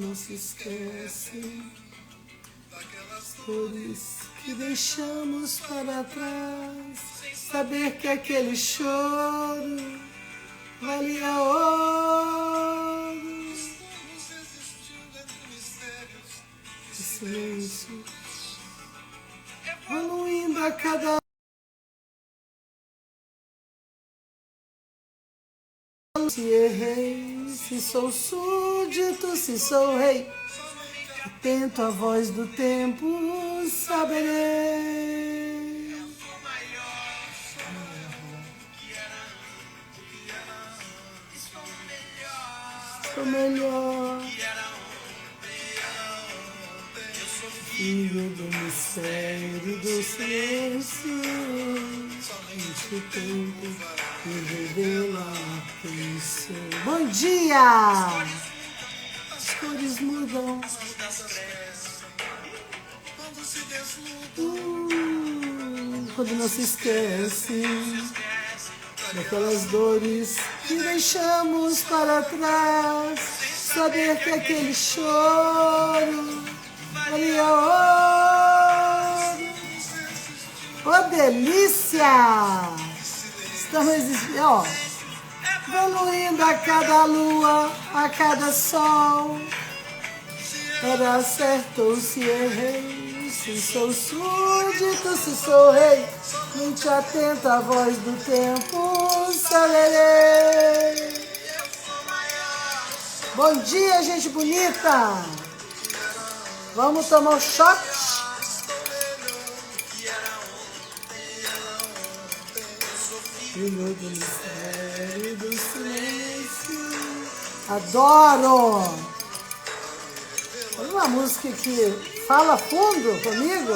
não se esquece daquelas dores que deixamos para trás. Saber que aquele choro valia ouro. De silêncio, evoluindo a cada se errei, se sou súdito, se sou rei. Atento à voz do tempo, saberei. Sou melhor. Filho do mistério do silêncio. Somente o tempo me revela quem sou. Bom dia! As cores mudam. Quando não se esquece daquelas dores que deixamos para trás. Saber que aquele choro valia ouro. Oh, delícia! Estamos evoluindo a cada lua, a cada sol. Era certo ou se errei, se sou súdito, se sou rei. Muito atento à voz do tempo, saberei. Bom dia, gente bonita! Vamos tomar um shot? Filho do mistério do silêncio. Adoro! Olha uma música que fala fundo comigo.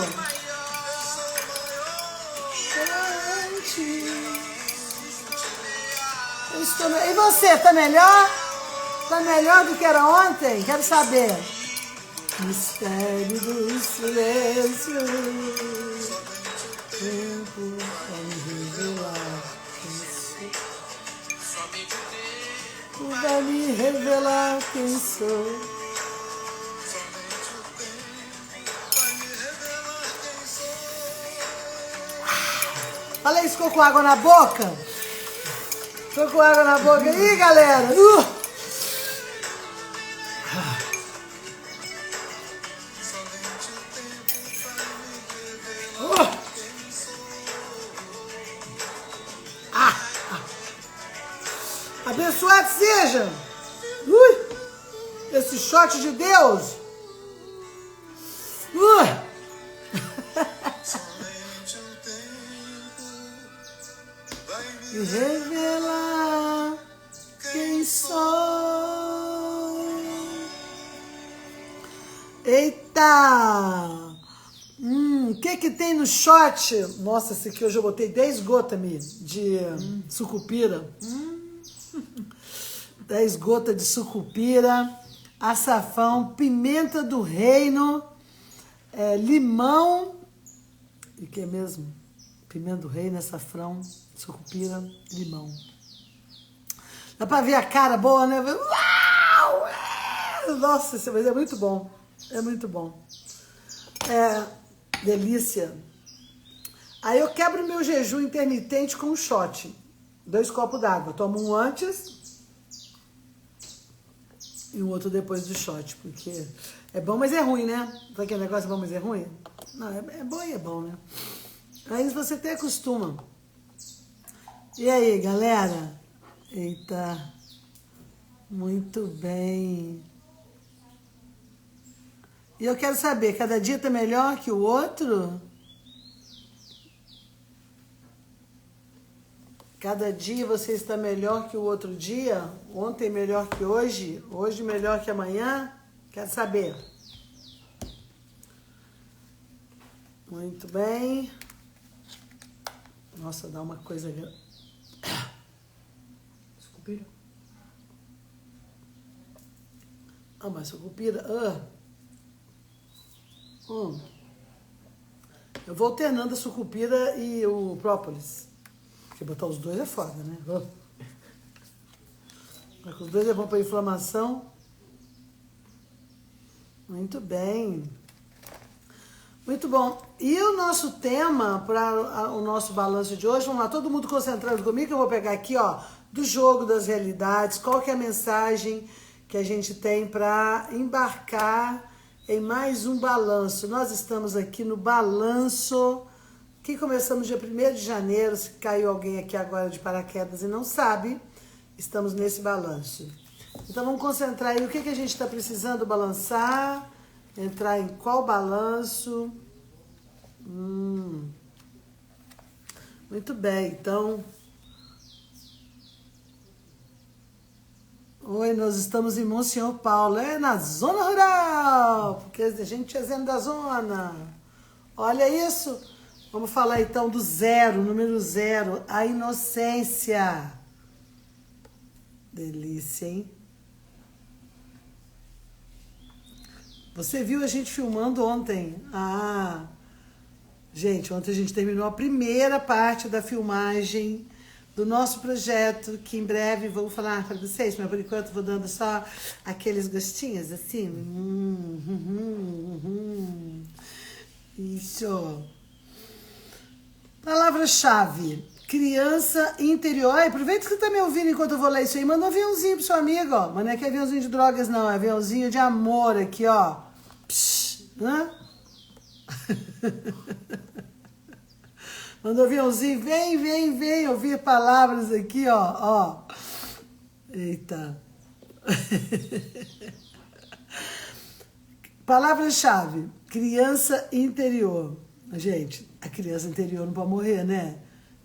E você, tá melhor? Tá melhor do que era ontem? Quero saber. Mistério do silêncio. Tempo pra me revelar quem sou. Vai me revelar quem sou. Olha isso, ficou com água na boca? Ficou com água na boca aí, galera? Abençoado seja esse shot de Deus. E revelar quem sou. Eita! O que tem no shot? Nossa, esse aqui hoje eu botei 10 gotas de sucupira. 10 gotas de sucupira, açafrão, pimenta do reino, limão. E o que é mesmo? Pimenta do reino, açafrão, sucupira, limão. Dá pra ver a cara boa, né? Uau! Nossa, mas é muito bom. É muito bom. Delícia. Aí eu quebro meu jejum intermitente com um shot. 2 copos d'água. Tomo um antes e o outro depois do shot. Porque é bom, mas é ruim, né? Sabe aquele negócio é bom, mas é ruim? Não, é bom e é bom, né? Aí você até acostuma. E aí, galera? Eita. Muito bem. E eu quero saber, cada dia tá melhor que o outro? Cada dia você está melhor que o outro dia? Ontem melhor que hoje? Hoje melhor que amanhã? Quero saber. Muito bem. Nossa, dá uma coisa... Sucupira? Ah, mas sucupira... Eu vou alternando a sucupira e o própolis. Porque botar os dois é foda, né? Mas os dois é bom para inflamação. Muito bem. Muito bom. E o nosso tema para o nosso balanço de hoje, vamos lá, todo mundo concentrado comigo, que eu vou pegar aqui, ó, do jogo das realidades, qual que é a mensagem que a gente tem para embarcar em mais um balanço. Nós estamos aqui no balanço, que começamos dia 1º de janeiro, se caiu alguém aqui agora de paraquedas e não sabe, estamos nesse balanço. Então vamos concentrar aí o que a gente está precisando balançar, entrar em qual balanço. Muito bem, então. Oi, nós estamos em Monsenhor Paulo, na zona rural, porque a gente é da zona. Olha isso. Vamos falar então do zero, número 0, a inocência. Delícia, hein? Você viu a gente filmando ontem? Gente, ontem a gente terminou a primeira parte da filmagem do nosso projeto, que em breve vou falar para vocês, mas por enquanto vou dando só aqueles gostinhos, assim. Isso. Palavra-chave. Criança interior. Ai, aproveita que você tá me ouvindo enquanto eu vou ler isso aí. Manda um aviãozinho pro seu amigo, ó. Mas não é que é aviãozinho de drogas, não. É aviãozinho de amor aqui, ó. Psh, né? Manda um aviãozinho. Vem ouvir palavras aqui, ó. Eita. Palavra-chave. Criança interior. Gente, a criança interior não pode morrer, né?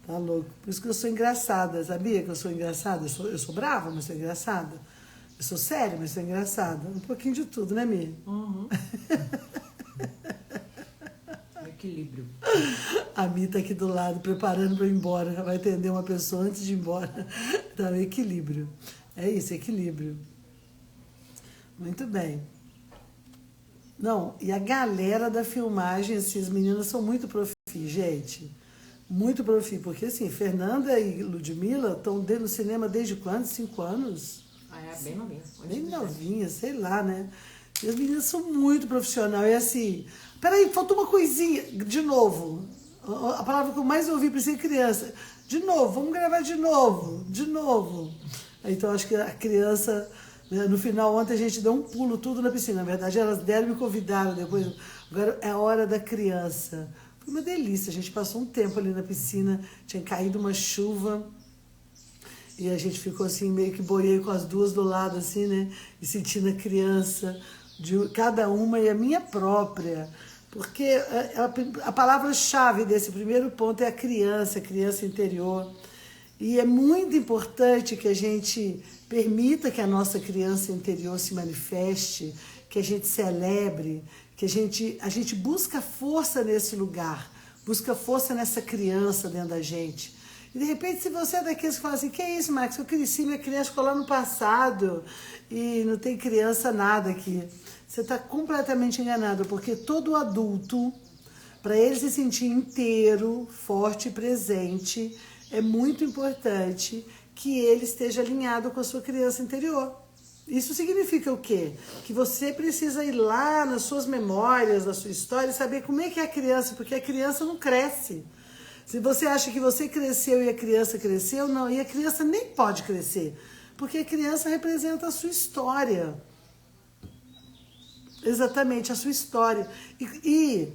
Tá louco. Por isso que eu sou engraçada, sabia que eu sou engraçada? Eu sou brava, mas sou engraçada. Eu sou séria, mas sou engraçada. Um pouquinho de tudo, né, Mi? Uhum. Equilíbrio. A Mi tá aqui do lado, preparando para ir embora. Ela vai atender uma pessoa antes de ir embora. Então, equilíbrio. É isso, equilíbrio. Muito bem. Não, e a galera da filmagem, assim, as meninas são muito profi, gente. Muito profi, porque assim, Fernanda e Ludmilla estão no cinema desde quando? 5 anos? É bem novinha. Bem novinha, sei lá, né? E as meninas são muito profissionais. E assim, peraí, faltou uma coisinha. De novo. A palavra que eu mais ouvi para ser criança. De novo, vamos gravar de novo. De novo. Então, acho que a criança... No final, ontem a gente deu um pulo tudo na piscina. Na verdade, elas deram e me convidaram depois. Agora é a hora da criança. Foi uma delícia. A gente passou um tempo ali na piscina. Tinha caído uma chuva. E a gente ficou assim, meio que boiei com as duas do lado, assim, né? E sentindo a criança, de cada uma e a minha própria. Porque a palavra-chave desse primeiro ponto é a criança interior. E é muito importante que a gente permita que a nossa criança interior se manifeste, que a gente celebre, que a gente busca força nesse lugar, busca força nessa criança dentro da gente. E de repente, se você é daqueles que fala assim, que é isso, Max? Eu cresci, minha criança ficou lá no passado e não tem criança nada aqui. Você está completamente enganado, porque todo adulto, para ele se sentir inteiro, forte e presente, é muito importante que ele esteja alinhado com a sua criança interior. Isso significa o quê? Que você precisa ir lá nas suas memórias, na sua história, e saber como é que é a criança, porque a criança não cresce. Se você acha que você cresceu e a criança cresceu, não, e a criança nem pode crescer, porque a criança representa a sua história. Exatamente, a sua história. E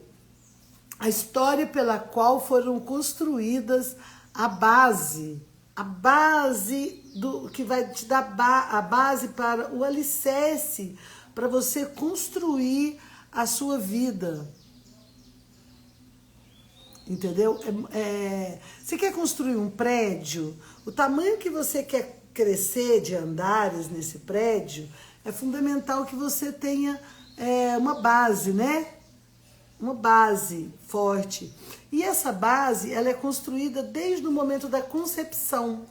a história pela qual foram construídas a base do que vai te dar a base para o alicerce, para você construir a sua vida. Entendeu? Você quer construir um prédio, o tamanho que você quer crescer de andares nesse prédio, é fundamental que você tenha uma base, né? Uma base forte. E essa base, ela é construída desde o momento da concepção.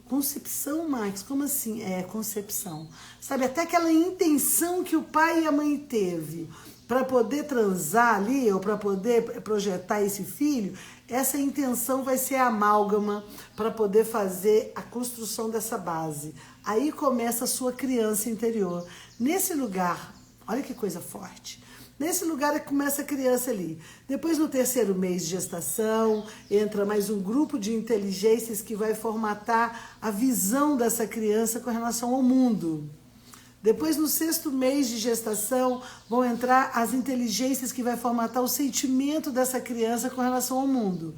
Concepção, Max? Como assim? Concepção. Sabe, até aquela intenção que o pai e a mãe teve para poder transar ali, ou para poder projetar esse filho, essa intenção vai ser a amálgama para poder fazer a construção dessa base. Aí começa a sua criança interior. Nesse lugar, Olha que coisa forte. Nesse lugar começa a criança ali. Depois, no 3º mês de gestação, entra mais um grupo de inteligências que vai formatar a visão dessa criança com relação ao mundo. Depois, no 6º mês de gestação, vão entrar as inteligências que vai formatar o sentimento dessa criança com relação ao mundo.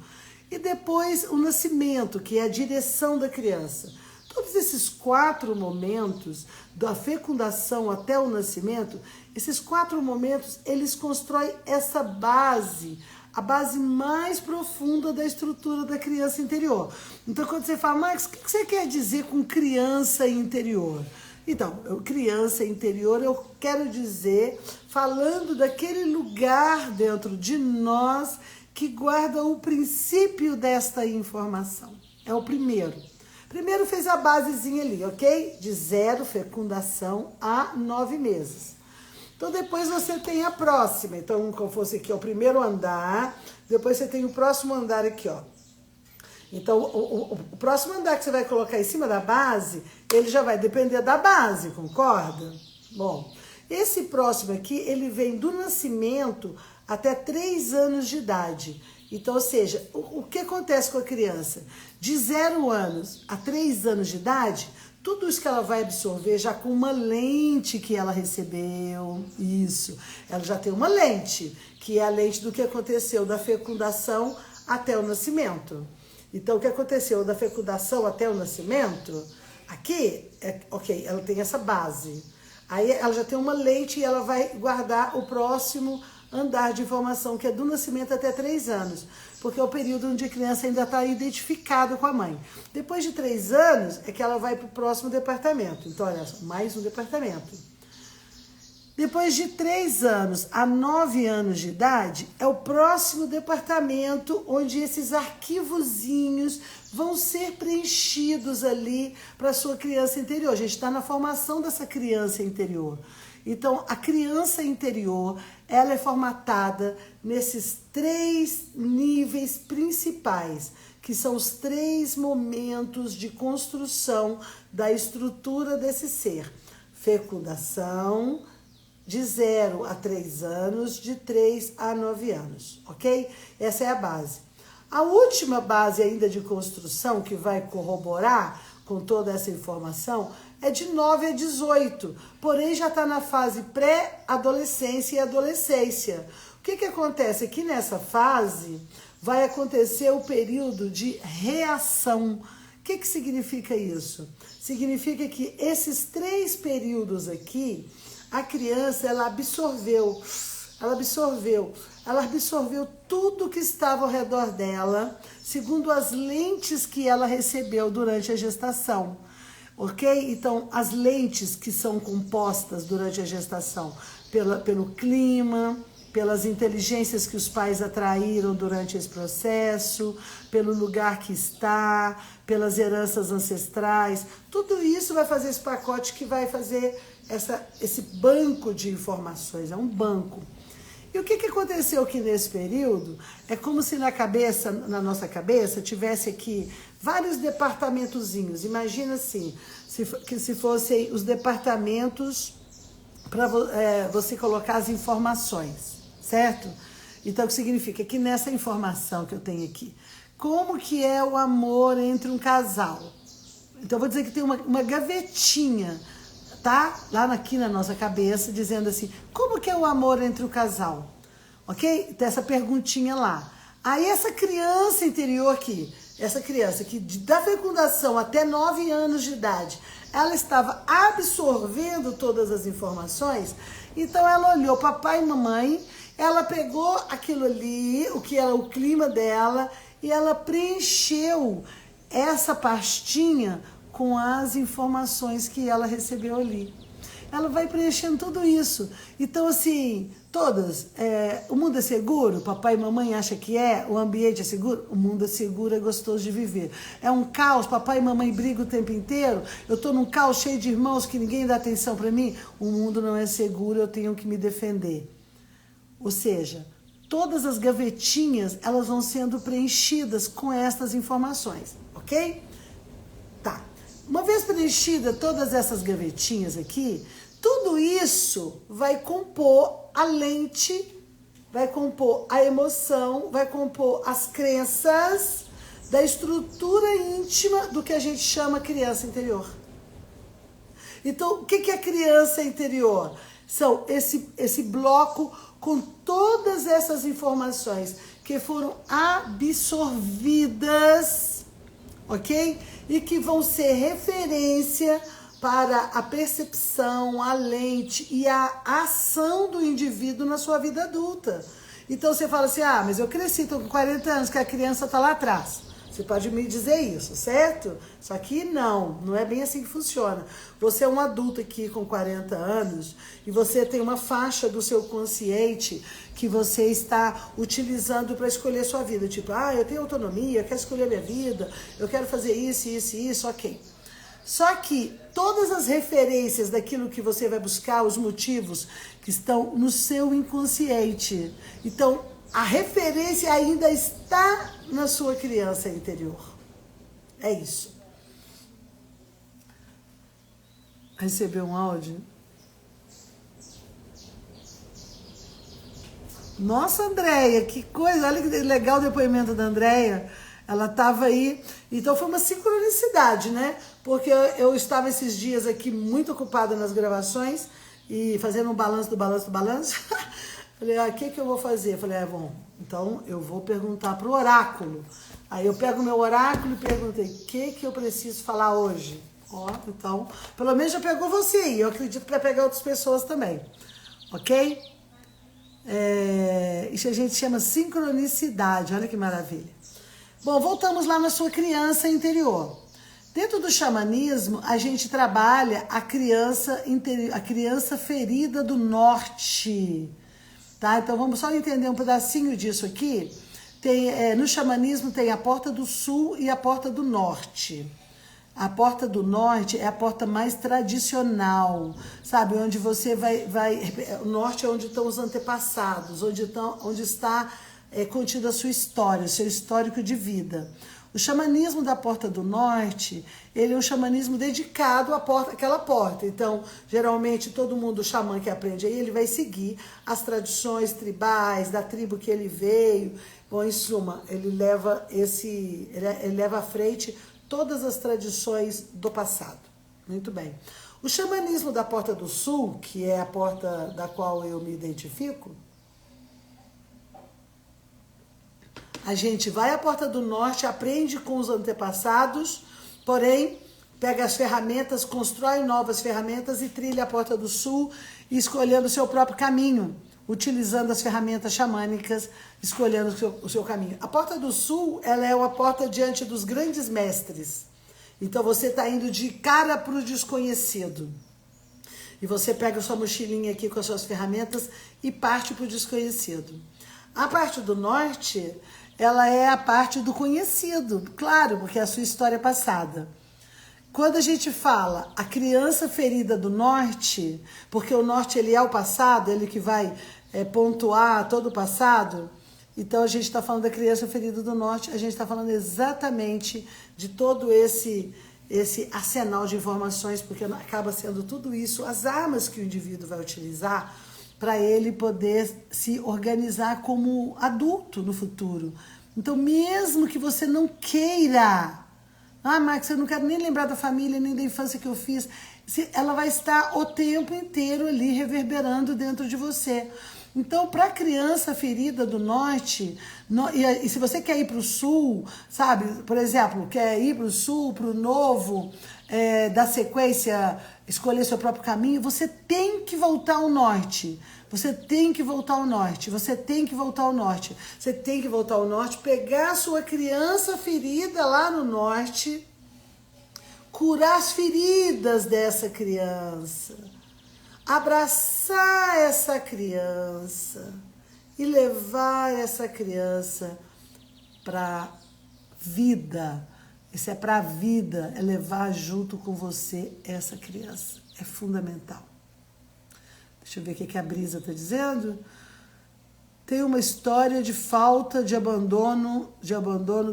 E depois, o nascimento, que é a direção da criança. Todos esses 4 momentos, da fecundação até o nascimento, esses 4 momentos, eles constroem essa base, a base mais profunda da estrutura da criança interior. Então, quando você fala, Max, o que você quer dizer com criança interior? Então, criança interior, eu quero dizer, falando daquele lugar dentro de nós que guarda o princípio desta informação. É o primeiro. Primeiro fez a basezinha ali, ok? De 0, fecundação, a 9 meses. Então, depois você tem a próxima. Então, como fosse aqui, ó, o primeiro andar. Depois você tem o próximo andar aqui, ó. Então, o próximo andar que você vai colocar em cima da base, ele já vai depender da base, concorda? Bom, esse próximo aqui, ele vem do nascimento até 3 anos de idade. Então, ou seja, o que acontece com a criança? De 0 anos a 3 anos de idade, tudo isso que ela vai absorver já com uma lente que ela recebeu, isso. Ela já tem uma lente, que é a lente do que aconteceu da fecundação até o nascimento. Então, o que aconteceu da fecundação até o nascimento, aqui, ok, ela tem essa base. Aí ela já tem uma lente e ela vai guardar o próximo andar de informação, que é do nascimento até 3 anos, porque é o período onde a criança ainda está identificada com a mãe. Depois de 3 anos, é que ela vai para o próximo departamento. Então, olha só, mais um departamento. Depois de 3 anos a 9 anos de idade, é o próximo departamento onde esses arquivozinhos vão ser preenchidos ali para a sua criança interior. A gente está na formação dessa criança interior. Então, a criança interior, ela é formatada nesses 3 níveis principais, que são os 3 momentos de construção da estrutura desse ser. Fecundação, de 0 a 3 anos, de 3 a 9 anos, ok? Essa é a base. A última base ainda de construção, que vai corroborar com toda essa informação, é de 9 a 18, porém já está na fase pré-adolescência e adolescência. O que acontece? Aqui nessa fase vai acontecer o período de reação. O que significa isso? Significa que esses 3 períodos aqui, a criança, ela absorveu tudo que estava ao redor dela, segundo as lentes que ela recebeu durante a gestação, ok? Então, as lentes que são compostas durante a gestação pelo clima, pelas inteligências que os pais atraíram durante esse processo, pelo lugar que está, pelas heranças ancestrais, tudo isso vai fazer esse pacote que vai fazer esse banco de informações, é um banco. E o que aconteceu aqui nesse período? É como se na nossa cabeça, tivesse aqui vários departamentozinhos. Imagina assim, se fossem os departamentos para você colocar as informações, certo? Então, o que significa? Que nessa informação que eu tenho aqui, como que é o amor entre um casal? Então, eu vou dizer que tem uma gavetinha, tá? Lá aqui na nossa cabeça, dizendo assim, como que é o amor entre o casal? Ok? Tem essa perguntinha lá. Aí essa criança interior aqui, essa criança que da fecundação até 9 anos de idade, ela estava absorvendo todas as informações, então ela olhou papai e mamãe, ela pegou aquilo ali, o que era o clima dela, e ela preencheu essa pastinha com as informações que ela recebeu ali. Ela vai preenchendo tudo isso. Então, assim, todas, o mundo é seguro? Papai e mamãe acham que é? O ambiente é seguro? O mundo é seguro, é gostoso de viver. É um caos? Papai e mamãe brigam o tempo inteiro? Eu estou num caos cheio de irmãos que ninguém dá atenção para mim? O mundo não é seguro, eu tenho que me defender. Ou seja, todas as gavetinhas, elas vão sendo preenchidas com estas informações, ok? Tá. Uma vez preenchida todas essas gavetinhas aqui, tudo tudo isso vai compor a lente, vai compor a emoção, vai compor as crenças da estrutura íntima do que a gente chama criança interior. Então, o que é criança interior? São esse bloco com todas essas informações que foram absorvidas, ok? E que vão ser referência para a percepção, a lente e a ação do indivíduo na sua vida adulta. Então você fala assim, mas eu cresci, estou com 40 anos, que a criança está lá atrás. Você pode me dizer isso, certo? Só que não é bem assim que funciona. Você é um adulto aqui com 40 anos e você tem uma faixa do seu consciente que você está utilizando para escolher sua vida. Tipo, eu tenho autonomia, eu quero escolher minha vida, eu quero fazer isso, isso e isso, ok. Só que todas as referências daquilo que você vai buscar, os motivos que estão no seu inconsciente. Então, a referência ainda está na sua criança interior. É isso. Recebeu um áudio? Nossa, Andréia, que coisa. Olha que legal o depoimento da Andréia. Ela estava aí. Então foi uma sincronicidade, né? Porque eu estava esses dias aqui muito ocupada nas gravações e fazendo um balanço do balanço do balanço. Falei, o que eu vou fazer? Falei, bom, então eu vou perguntar pro oráculo. Aí eu pego o meu oráculo e perguntei, o que eu preciso falar hoje? Então, pelo menos já pegou você aí. Eu acredito que vai pegar outras pessoas também. Ok? Isso a gente chama sincronicidade. Olha que maravilha. Bom, voltamos lá na sua criança interior. Dentro do xamanismo, a gente trabalha a criança ferida do norte. Tá? Então vamos só entender um pedacinho disso aqui. No xamanismo tem a porta do sul e a porta do norte. A porta do norte é a porta mais tradicional, sabe? Onde você vai o norte é onde estão os antepassados, onde está contida a sua história, o seu histórico de vida. O xamanismo da porta do norte, ele é um xamanismo dedicado àquela porta. Então, geralmente, todo mundo, o xamã que aprende aí, ele vai seguir as tradições tribais da tribo que ele veio. Bom, em suma, ele leva à frente todas as tradições do passado. Muito bem. O xamanismo da porta do sul, que é a porta da qual eu me identifico, a gente vai à porta do norte, aprende com os antepassados, porém, pega as ferramentas, constrói novas ferramentas e trilha a porta do sul, escolhendo o seu próprio caminho, utilizando as ferramentas xamânicas, escolhendo o seu caminho. A porta do sul, ela é uma porta diante dos grandes mestres. Então, você está indo de cara para o desconhecido. E você pega a sua mochilinha aqui com as suas ferramentas e parte para o desconhecido. A parte do norte, ela é a parte do conhecido, claro, porque é a sua história passada. Quando a gente fala a criança ferida do norte, porque o norte ele é o passado, ele que vai pontuar todo o passado, então a gente está falando da criança ferida do norte, a gente está falando exatamente de todo esse arsenal de informações, porque acaba sendo tudo isso, as armas que o indivíduo vai utilizar para ele poder se organizar como adulto no futuro. Então, mesmo que você não queira, Max, eu não quero nem lembrar da família, nem da infância que eu fiz, ela vai estar o tempo inteiro ali reverberando dentro de você. Então, para a criança ferida do norte, e se você quer ir para o sul, sabe, por exemplo, quer ir para o sul, para o novo, da sequência, escolher seu próprio caminho, você tem que voltar ao norte. Você tem que voltar ao norte. Você tem que voltar ao norte. Você tem que voltar ao norte, pegar a sua criança ferida lá no norte, curar as feridas dessa criança, abraçar essa criança e levar essa criança para vida. Isso é para a vida, é levar junto com você essa criança. É fundamental. Deixa eu ver o que a Brisa está dizendo. Tem uma história de falta de abandono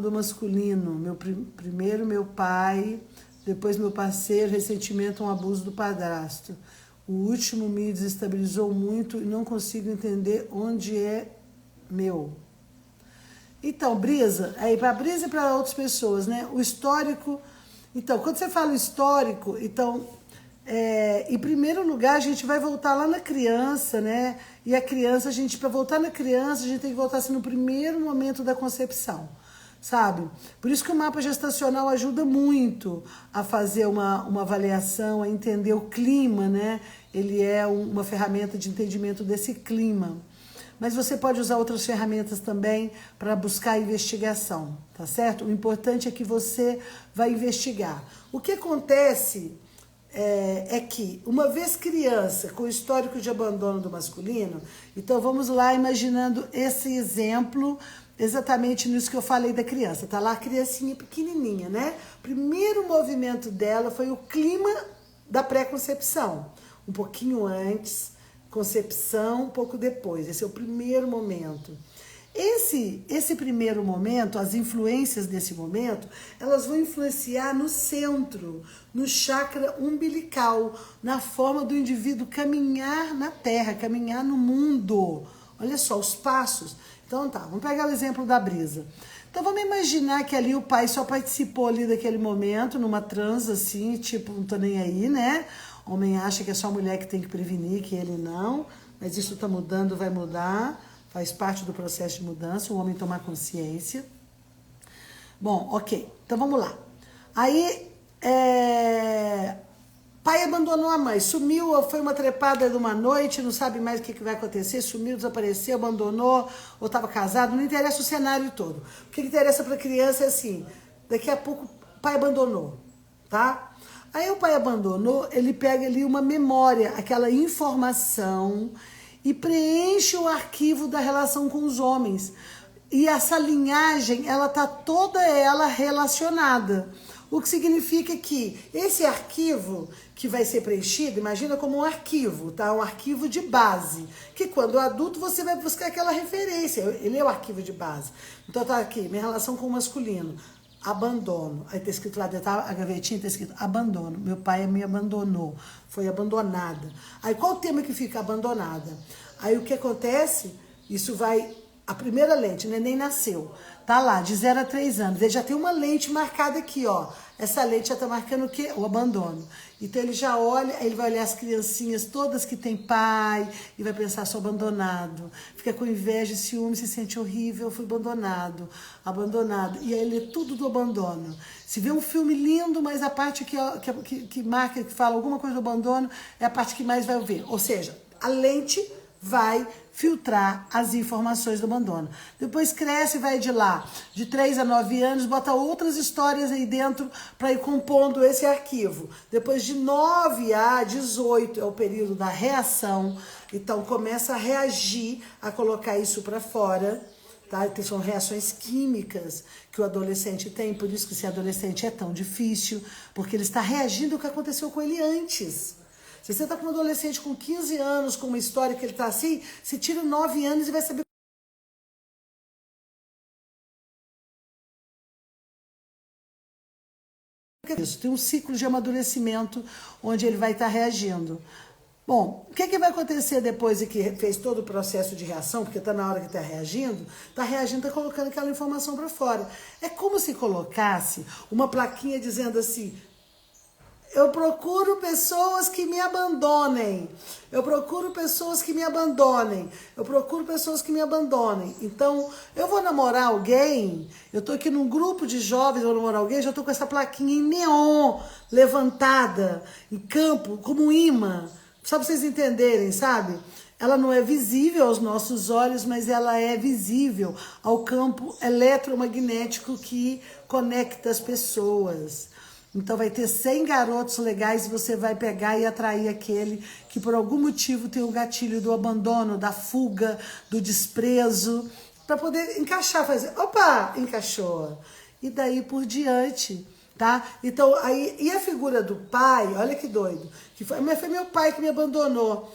do masculino. Primeiro meu pai, depois meu parceiro, ressentimento, um abuso do padrasto. O último me desestabilizou muito e não consigo entender onde é meu. Então, Brisa, aí para Brisa e para outras pessoas, né? O histórico. Então, quando você fala histórico, então, em primeiro lugar, a gente vai voltar lá na criança, né? E a criança, para voltar na criança, a gente tem que voltar assim, no primeiro momento da concepção, sabe? Por isso que o mapa gestacional ajuda muito a fazer uma avaliação, a entender o clima, né? Ele é uma ferramenta de entendimento desse clima. Mas você pode usar outras ferramentas também para buscar investigação, tá certo? O importante é que você vai investigar. O que acontece é que, uma vez criança, com histórico de abandono do masculino, então vamos lá imaginando esse exemplo, exatamente nisso que eu falei da criança. Tá lá a criancinha pequenininha, né? O primeiro movimento dela foi o clima da pré-concepção, um pouquinho antes, concepção um pouco depois. Esse é o primeiro momento. Esse primeiro momento, as influências desse momento, elas vão influenciar no centro, no chakra umbilical, na forma do indivíduo caminhar na Terra, caminhar no mundo. Olha só, os passos. Então tá, vamos pegar o exemplo da Brisa. Então vamos imaginar que ali o pai só participou ali daquele momento, numa transa assim, tipo, não tô nem aí, né? O homem acha que é só a mulher que tem que prevenir, que ele não, mas isso tá mudando, vai mudar, faz parte do processo de mudança, o homem tomar consciência. Bom, ok, então vamos lá. Aí, pai abandonou a mãe, sumiu, foi uma trepada de uma noite, não sabe mais o que vai acontecer, sumiu, desapareceu, abandonou, ou estava casado, não interessa o cenário todo. O que interessa para a criança é assim, daqui a pouco o pai abandonou, tá? Aí o pai abandonou, ele pega ali uma memória, aquela informação, e preenche o arquivo da relação com os homens. E essa linhagem, ela tá toda ela relacionada. O que significa que esse arquivo que vai ser preenchido, imagina como um arquivo, tá? Um arquivo de base, que quando adulto você vai buscar aquela referência, ele é o arquivo de base. Então tá aqui, minha relação com o masculino, abandono. Aí tá escrito lá dentro, a gavetinha tá escrito abandono. Meu pai me abandonou, foi abandonada. Aí qual o tema que fica? Abandonada. Aí o que acontece? Isso vai... A primeira lente, o neném nasceu, tá lá, de 0 a 3 anos. Ele já tem uma lente marcada aqui, ó. Essa lente já tá marcando o quê? O abandono. Então ele já olha, ele vai olhar as criancinhas todas que tem pai e vai pensar, sou abandonado. Fica com inveja, ciúme, se sente horrível, fui abandonado, abandonado. E aí ele é tudo do abandono. Se vê um filme lindo, mas a parte que marca, que fala alguma coisa do abandono, é a parte que mais vai ver. Ou seja, a lente vai filtrar as informações do abandono. Depois cresce e vai de lá, de 3 a 9 anos, bota outras histórias aí dentro para ir compondo esse arquivo. Depois de 9 a 18 é o período da reação, então começa a reagir, a colocar isso para fora, tá? São reações químicas que o adolescente tem, por isso que ser adolescente é tão difícil, porque ele está reagindo ao que aconteceu com ele antes. Se você está com um adolescente com 15 anos, com uma história que ele está assim, você tira 9 anos e vai saber. Isso, tem um ciclo de amadurecimento onde ele vai estar reagindo. Bom, o que vai acontecer depois de que fez todo o processo de reação, porque está na hora que está reagindo, está colocando aquela informação para fora. É como se colocasse uma plaquinha dizendo assim: eu procuro pessoas que me abandonem. Eu procuro pessoas que me abandonem. Eu procuro pessoas que me abandonem. Então, eu vou namorar alguém, eu tô aqui num grupo de jovens, vou namorar alguém, já tô com essa plaquinha em neon, levantada, em campo, como um imã. Só para vocês entenderem, sabe? Ela não é visível aos nossos olhos, mas ela é visível ao campo eletromagnético que conecta as pessoas. Então vai ter 100 garotos legais e você vai pegar e atrair aquele que por algum motivo tem o gatilho do abandono, da fuga, do desprezo, para poder encaixar, fazer, opa, encaixou. E daí por diante, tá? Então, aí, e a figura do pai, olha que doido, que foi, mas foi meu pai que me abandonou.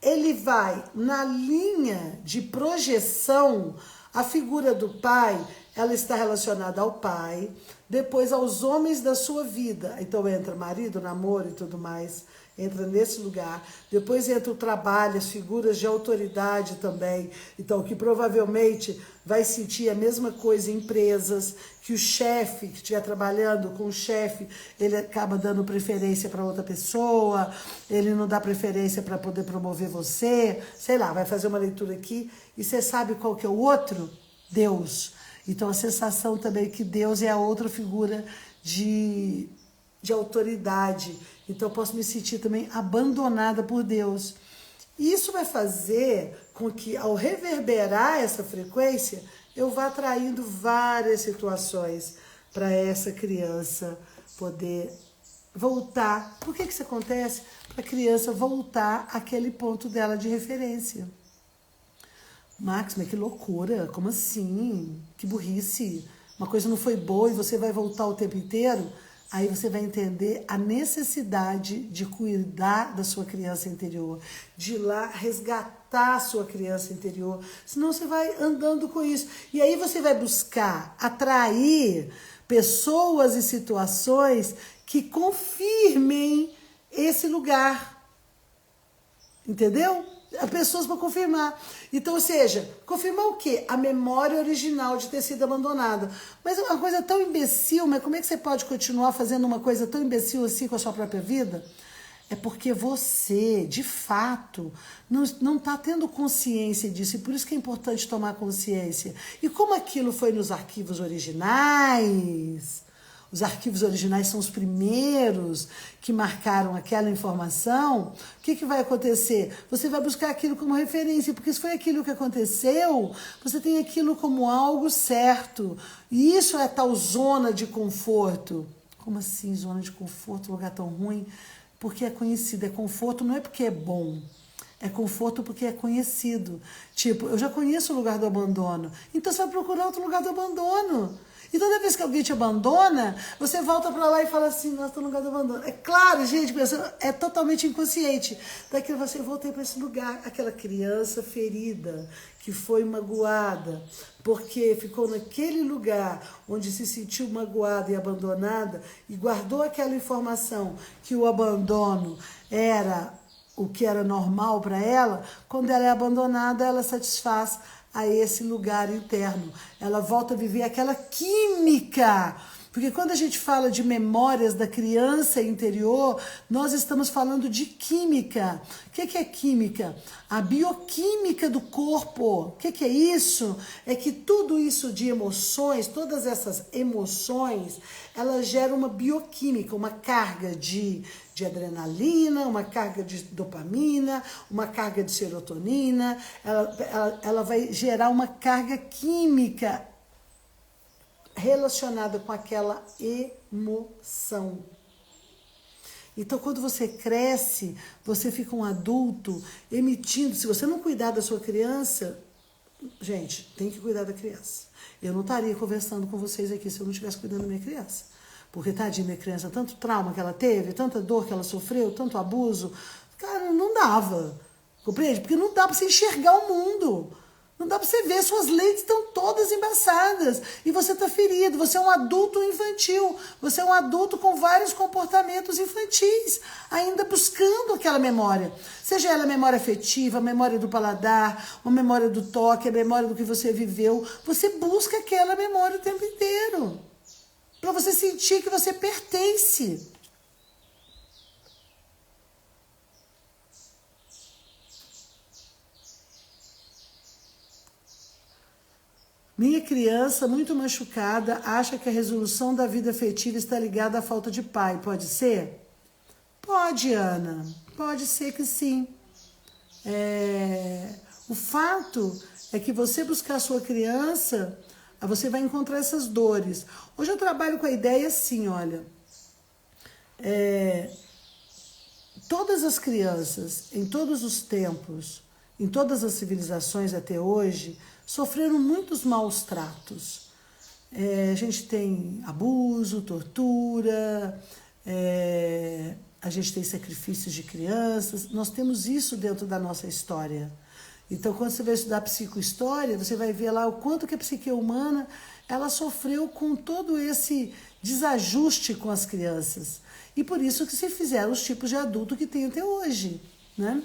Ele vai na linha de projeção, a figura do pai, ela está relacionada ao pai, depois aos homens da sua vida. Então entra marido, namoro e tudo mais, entra nesse lugar. Depois entra o trabalho, as figuras de autoridade também. Então, que provavelmente vai sentir a mesma coisa em empresas, que o chefe que estiver trabalhando com o chefe, ele acaba dando preferência para outra pessoa, ele não dá preferência para poder promover você, sei lá, vai fazer uma leitura aqui, e você sabe qual que é o outro? Deus. Então, a sensação também é que Deus é a outra figura de autoridade. Então, eu posso me sentir também abandonada por Deus. E isso vai fazer com que, ao reverberar essa frequência, eu vá atraindo várias situações para essa criança poder voltar. Por que isso acontece? Para a criança voltar àquele ponto dela de referência. Max, mas que loucura, como assim? Que burrice. Uma coisa não foi boa e você vai voltar o tempo inteiro? Aí você vai entender a necessidade de cuidar da sua criança interior, de ir lá resgatar a sua criança interior, senão você vai andando com isso. E aí você vai buscar atrair pessoas e situações que confirmem esse lugar. Entendeu? Pessoas para confirmar. Então, ou seja, confirmar o quê? A memória original de ter sido abandonada. Mas é uma coisa tão imbecil, mas como é que você pode continuar fazendo uma coisa tão imbecil assim com a sua própria vida? É porque você, de fato, não está tendo consciência disso. E por isso que é importante tomar consciência. E como aquilo foi nos arquivos originais... Os arquivos originais são os primeiros que marcaram aquela informação. O que vai acontecer? Você vai buscar aquilo como referência, porque se foi aquilo que aconteceu, você tem aquilo como algo certo. E isso é tal zona de conforto. Como assim, zona de conforto, lugar tão ruim? Porque é conhecido. É conforto não é porque é bom. É conforto porque é conhecido. Tipo, eu já conheço o lugar do abandono. Então você vai procurar outro lugar do abandono. E toda vez que alguém te abandona, você volta pra lá e fala assim, nossa, tô no lugar do abandono. É claro, gente, é totalmente inconsciente. Daqui você voltei para esse lugar, aquela criança ferida, que foi magoada, porque ficou naquele lugar onde se sentiu magoada e abandonada e guardou aquela informação que o abandono era o que era normal para ela. Quando ela é abandonada, ela satisfaz a esse lugar interno. Ela volta a viver aquela química. Porque quando a gente fala de memórias da criança interior, nós estamos falando de química. O que é química? A bioquímica do corpo. O que é isso? É que tudo isso de emoções, todas essas emoções, elas geram uma bioquímica, uma carga de adrenalina, uma carga de dopamina, uma carga de serotonina. Ela vai gerar uma carga química relacionada com aquela emoção. Então, quando você cresce, você fica um adulto emitindo. Se você não cuidar da sua criança, gente, tem que cuidar da criança. Eu não estaria conversando com vocês aqui se eu não estivesse cuidando da minha criança. Porque, tadinha, minha criança, tanto trauma que ela teve, tanta dor que ela sofreu, tanto abuso, cara, não dava. Compreende? Porque não dá para você enxergar o mundo. Não dá para você ver, suas lentes estão todas embaçadas e você está ferido. Você é um adulto infantil, você é um adulto com vários comportamentos infantis, ainda buscando aquela memória. Seja ela memória afetiva, memória do paladar, uma memória do toque, a memória do que você viveu. Você busca aquela memória o tempo inteiro, para você sentir que você pertence. Minha criança, muito machucada, acha que a resolução da vida afetiva está ligada à falta de pai. Pode ser? Pode, Ana. Pode ser que sim. O fato é que você buscar a sua criança, você vai encontrar essas dores. Hoje eu trabalho com a ideia assim, olha. Todas as crianças, em todos os tempos, em todas as civilizações até hoje, sofreram muitos maus tratos. A gente tem abuso, tortura, a gente tem sacrifícios de crianças, nós temos isso dentro da nossa história. Então, quando você vai estudar psicohistória, você vai ver lá o quanto que a psique humana ela sofreu com todo esse desajuste com as crianças. E por isso que se fizeram os tipos de adulto que tem até hoje, né?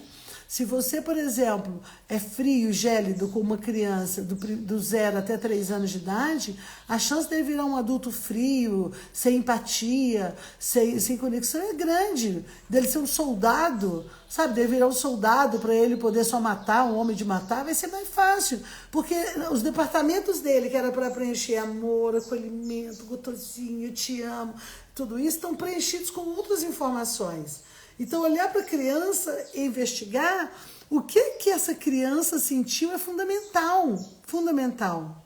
Se você, por exemplo, é frio e gélido com uma criança do 0 até 3 anos de idade, a chance de ele virar um adulto frio, sem empatia, sem conexão é grande. Dele ser um soldado, sabe? Dele virar um soldado para ele poder só matar, um homem de matar, vai ser mais fácil. Porque os departamentos dele, que era para preencher amor, acolhimento, gostosinho, eu te amo, tudo isso, estão preenchidos com outras informações. Então, olhar para a criança e investigar o que essa criança sentiu é fundamental. Fundamental.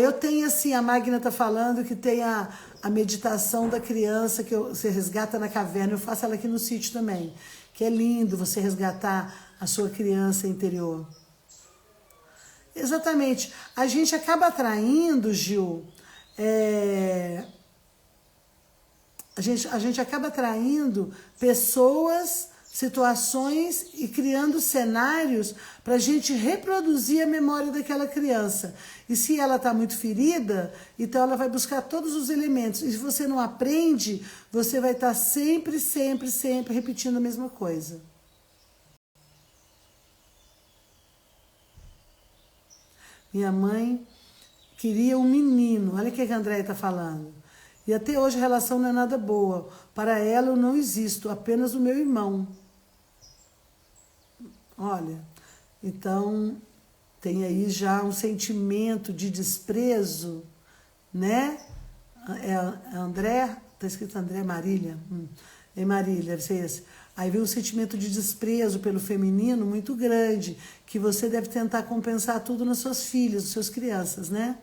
Eu tenho assim, a Magna está falando que tem a meditação da criança que você resgata na caverna. Eu faço ela aqui no sítio também. Que é lindo você resgatar a sua criança interior. Exatamente. A gente acaba atraindo, Gil... A gente acaba atraindo pessoas, situações e criando cenários para a gente reproduzir a memória daquela criança. E se ela está muito ferida, então ela vai buscar todos os elementos. E se você não aprende, você vai estar sempre, sempre, sempre repetindo a mesma coisa. Minha mãe queria um menino. Olha o que a Andréia está falando. E até hoje a relação não é nada boa. Para ela eu não existo, apenas o meu irmão. Olha, então tem aí já um sentimento de desprezo, né? É André, está escrito André Marília. É Marília, deve ser esse. Aí vem um sentimento de desprezo pelo feminino muito grande, que você deve tentar compensar tudo nas suas filhas, nas suas crianças, né?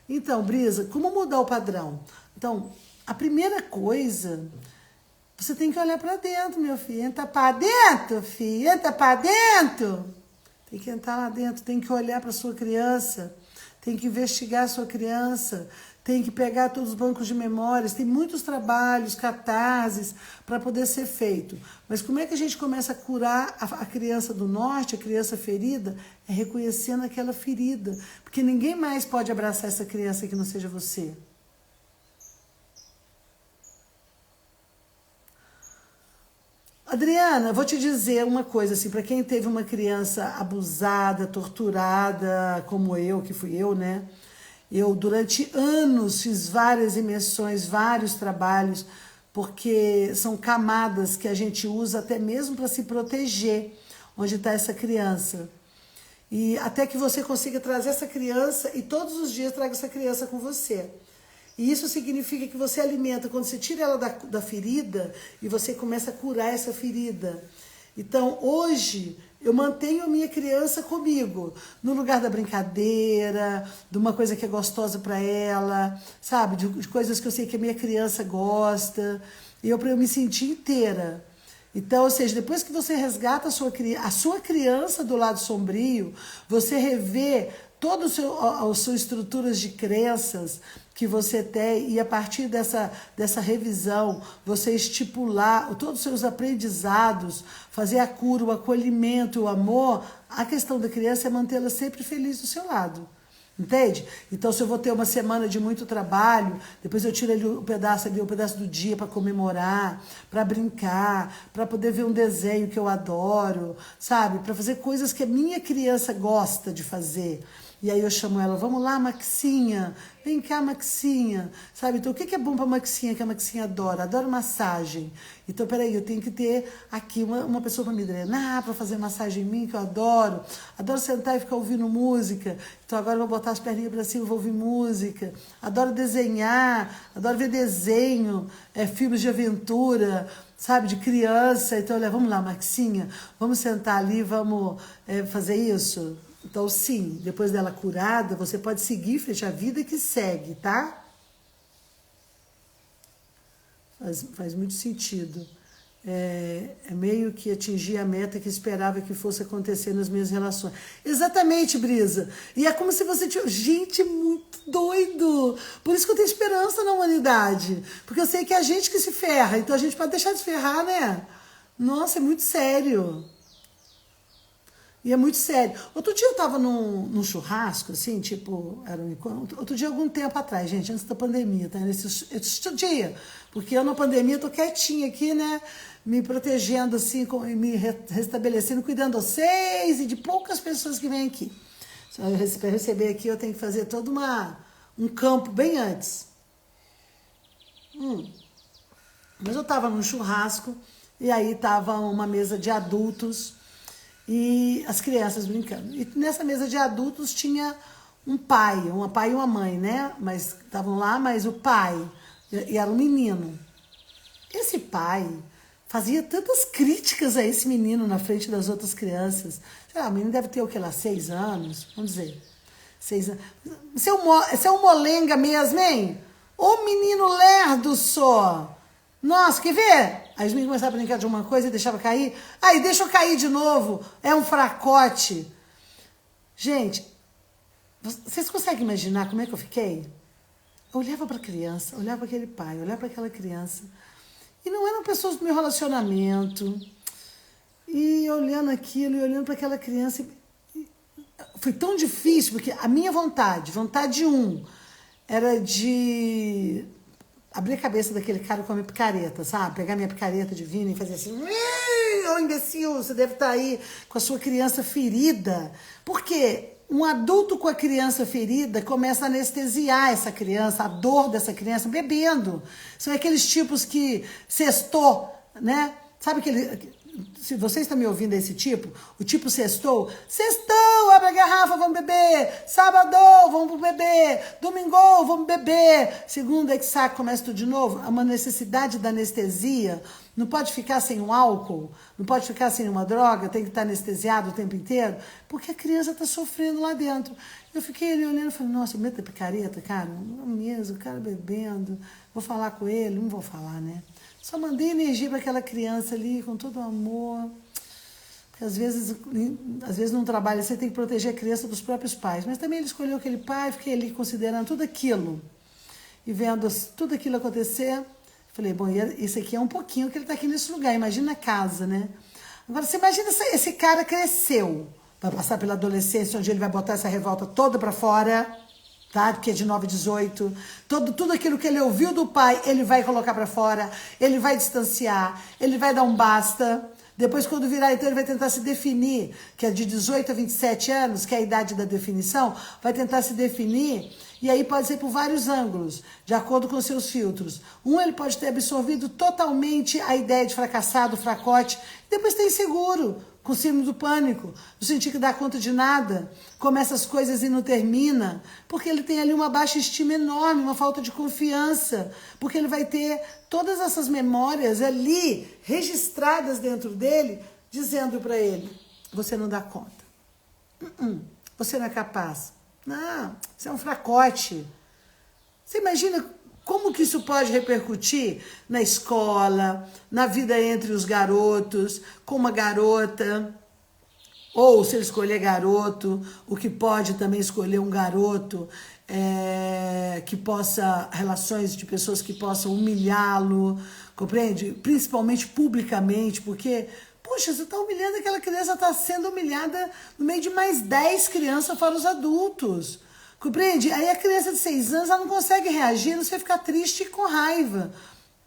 Então, Brisa, como mudar o padrão? Então, a primeira coisa, você tem que olhar para dentro, meu filho. Entra para dentro, filho. Entra para dentro. Tem que entrar lá dentro, tem que olhar para sua criança, tem que investigar a sua criança, tem que pegar todos os bancos de memórias, tem muitos trabalhos, catarses para poder ser feito. Mas como é que a gente começa a curar a criança do norte, a criança ferida? É reconhecendo aquela ferida. Porque ninguém mais pode abraçar essa criança que não seja você. Adriana, vou te dizer uma coisa, assim, para quem teve uma criança abusada, torturada, como eu, que fui eu, né? Eu, durante anos, fiz várias imersões, vários trabalhos, porque são camadas que a gente usa até mesmo para se proteger, onde está essa criança. E até que você consiga trazer essa criança e todos os dias traga essa criança com você. E isso significa que você alimenta, quando você tira ela da ferida e você começa a curar essa ferida. Então, hoje, eu mantenho a minha criança comigo, no lugar da brincadeira, de uma coisa que é gostosa para ela, sabe? De coisas que eu sei que a minha criança gosta, e para eu me sentir inteira. Então, ou seja, depois que você resgata a sua criança do lado sombrio, você revê todas as suas estruturas de crenças que você tem, e a partir dessa revisão, você estipular todos os seus aprendizados, fazer a cura, o acolhimento, o amor, a questão da criança é mantê-la sempre feliz do seu lado. Entende? Então, se eu vou ter uma semana de muito trabalho, depois eu tiro ali um pedaço do dia para comemorar, para brincar, para poder ver um desenho que eu adoro, sabe? Para fazer coisas que a minha criança gosta de fazer. E aí eu chamo ela, vamos lá, Maxinha, vem cá, Maxinha, sabe? Então, o que é bom para Maxinha, que a Maxinha adora? Adora massagem. Então, peraí, eu tenho que ter aqui uma pessoa para me drenar, para fazer massagem em mim, que eu adoro. Adoro sentar e ficar ouvindo música. Então, agora eu vou botar as perninhas para cima e vou ouvir música. Adoro desenhar, adoro ver desenho, filmes de aventura, sabe, de criança. Então, olha, vamos lá, Maxinha, vamos sentar ali, vamos fazer isso? Então, sim, depois dela curada, você pode seguir, fechar a vida que segue, tá? Faz muito sentido. É meio que atingir a meta que esperava que fosse acontecer nas minhas relações. Exatamente, Brisa. E é como se você tinha... Gente, muito doido. Por isso que eu tenho esperança na humanidade. Porque eu sei que é a gente que se ferra. Então, a gente pode deixar de se ferrar, né? Nossa, é muito sério. E é muito sério. Outro dia eu tava num churrasco, assim, tipo, era um encontro. Outro dia, algum tempo atrás, gente, antes da pandemia, tá? Esse dia. Porque eu na pandemia tô quietinha aqui, né? Me protegendo, assim, me restabelecendo, cuidando de vocês e de poucas pessoas que vêm aqui. Para receber aqui, eu tenho que fazer todo um campo bem antes. Mas eu tava num churrasco, e aí tava uma mesa de adultos e as crianças brincando. E nessa mesa de adultos tinha um pai e uma mãe, né? Mas estavam lá, mas o pai, e era um menino. Esse pai fazia tantas críticas a esse menino na frente das outras crianças. O menino deve ter o que lá, 6 anos, vamos dizer. 6 anos. Você é um molenga mesmo, hein? Ô menino lerdo só! Nossa, quer ver? Aí os meninos começavam a brincar de uma coisa e deixava cair. Aí deixa eu cair de novo. É um fracote. Gente, vocês conseguem imaginar como é que eu fiquei? Eu olhava para a criança, olhava para aquele pai, olhava para aquela criança. E não eram pessoas do meu relacionamento. E olhando aquilo, e olhando para aquela criança. Foi tão difícil, porque a minha vontade era de abrir a cabeça daquele cara com a minha picareta, sabe? Pegar minha picareta divina e fazer assim, ô imbecil, você deve estar aí com a sua criança ferida. Por quê? Um adulto com a criança ferida começa a anestesiar essa criança, a dor dessa criança, bebendo. São aqueles tipos que sextou, né? Sabe aquele... Se você está me ouvindo esse tipo, o tipo sextou, abre a garrafa, vamos beber, sábado, vamos beber, domingo, vamos beber, segunda é que saco, começa tudo de novo, há uma necessidade da anestesia, não pode ficar sem um álcool, não pode ficar sem uma droga, tem que estar anestesiado o tempo inteiro, porque a criança está sofrendo lá dentro. Eu fiquei ali olhando e falei, nossa, meta picareta, cara, não mesmo, o cara bebendo, vou falar com ele, não vou falar, né? Só mandei energia para aquela criança ali, com todo o amor. Porque às vezes num trabalho você tem que proteger a criança dos próprios pais. Mas também ele escolheu aquele pai, fiquei ali considerando tudo aquilo. E vendo tudo aquilo acontecer. Falei, bom, isso aqui é um pouquinho que ele está aqui nesse lugar. Imagina a casa, né? Agora, você imagina esse cara cresceu. Vai passar pela adolescência, onde ele vai botar essa revolta toda para fora, tá? Porque é de 9 a 18, tudo aquilo que ele ouviu do pai, ele vai colocar para fora, ele vai distanciar, ele vai dar um basta. Depois, quando virar, então, ele vai tentar se definir, que é de 18 a 27 anos, que é a idade da definição, vai tentar se definir, e aí pode ser por vários ângulos, de acordo com os seus filtros. Ele pode ter absorvido totalmente a ideia de fracassado, fracote, depois tem inseguro, com síndrome do pânico, não sentir que dá conta de nada, começa as coisas e não termina, porque ele tem ali uma baixa estima enorme, uma falta de confiança, porque ele vai ter todas essas memórias ali, registradas dentro dele, dizendo para ele, você não dá conta, você não é capaz, não, você é um fracote. Você imagina como que isso pode repercutir na escola, na vida entre os garotos, com uma garota, ou se ele escolher garoto, o que pode também escolher um garoto que possa, relações de pessoas que possam humilhá-lo, compreende? Principalmente publicamente, porque, poxa, você está humilhando aquela criança, está sendo humilhada no meio de mais 10 crianças fora os adultos. Compreende? Aí a criança de 6 anos, ela não consegue reagir, não sei ficar triste e com raiva.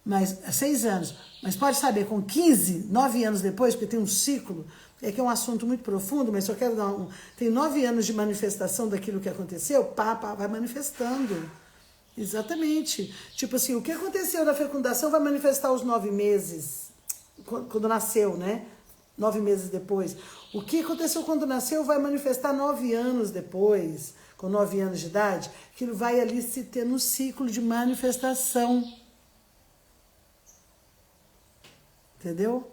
Mas, 6 anos. Mas pode saber, com 15, 9 anos depois, porque tem um ciclo, que é um assunto muito profundo, mas só quero dar tem 9 anos de manifestação daquilo que aconteceu, vai manifestando. Exatamente. Tipo assim, o que aconteceu na fecundação vai manifestar os 9 meses, quando nasceu, né? 9 meses depois. O que aconteceu quando nasceu vai manifestar 9 anos depois, com 9 anos de idade, que vai ali se ter no ciclo de manifestação. Entendeu?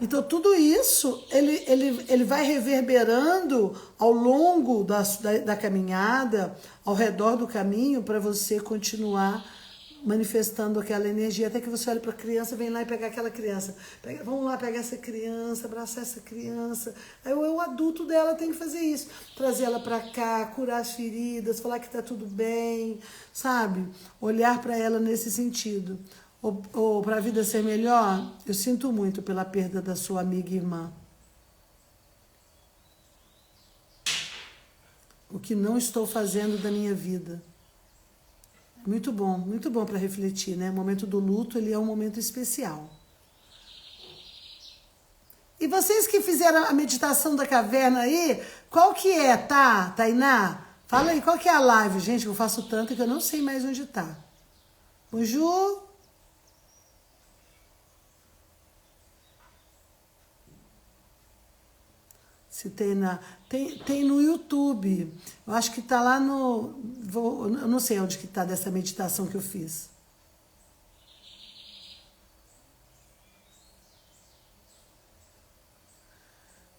Então, tudo isso, ele vai reverberando ao longo da caminhada, ao redor do caminho, para você continuar manifestando aquela energia, até que você olha para a criança, vem lá e pegar aquela criança. Vamos lá pegar essa criança, abraçar essa criança. Aí o adulto dela tem que fazer isso. Trazer ela para cá, curar as feridas, falar que está tudo bem, sabe? Olhar para ela nesse sentido. Ou para a vida ser melhor, eu sinto muito pela perda da sua amiga e irmã. o que não estou fazendo da minha vida. Muito bom para refletir, né? O momento do luto, ele é um momento especial. E vocês que fizeram a meditação da caverna aí, qual que é, tá, Tainá? Fala aí, qual que é a live, gente, que eu faço tanto que eu não sei mais onde tá. Bonjour. Se tem tem no YouTube. Eu acho que tá lá no... eu não sei onde que tá dessa meditação que eu fiz.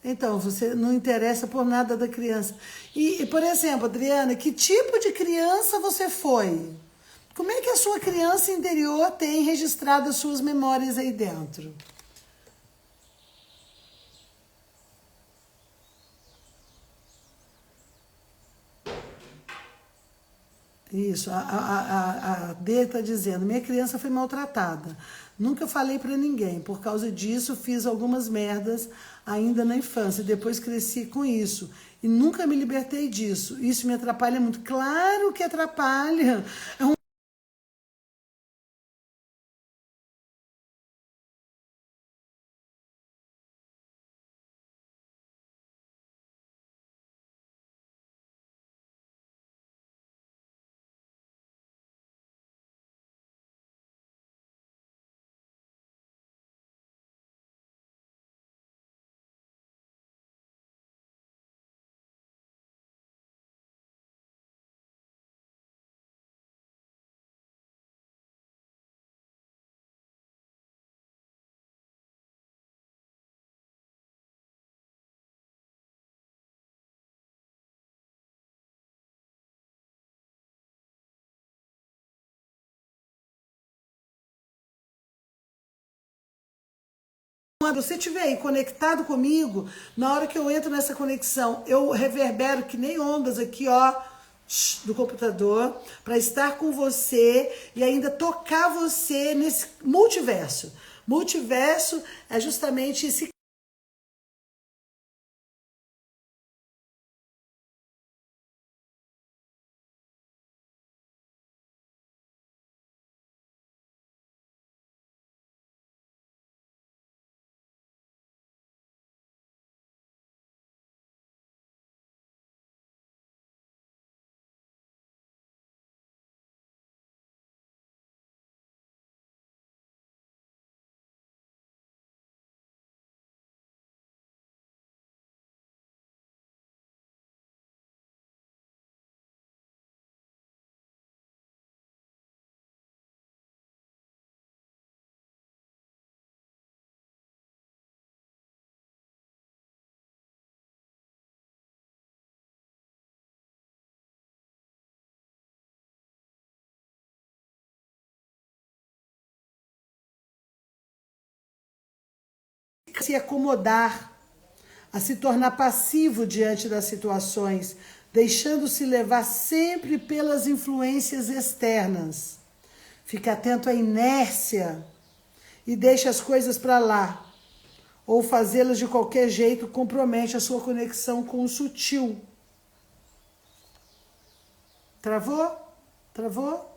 Então, você não interessa por nada da criança. Por exemplo, Adriana, que tipo de criança você foi? Como é que a sua criança interior tem registrado as suas memórias aí dentro? Isso, a D está dizendo, minha criança foi maltratada. Nunca falei para ninguém. Por causa disso, fiz algumas merdas ainda na infância. Depois cresci com isso. E nunca me libertei disso. Isso me atrapalha muito. Claro que atrapalha. Quando você estiver aí conectado comigo, na hora que eu entro nessa conexão, eu reverbero que nem ondas aqui, ó, do computador, para estar com você e ainda tocar você nesse multiverso. Multiverso é justamente esse se acomodar, a se tornar passivo diante das situações, deixando-se levar sempre pelas influências externas. Fica atento à inércia e deixa as coisas para lá. Ou fazê-las de qualquer jeito compromete a sua conexão com o sutil. Travou? Travou?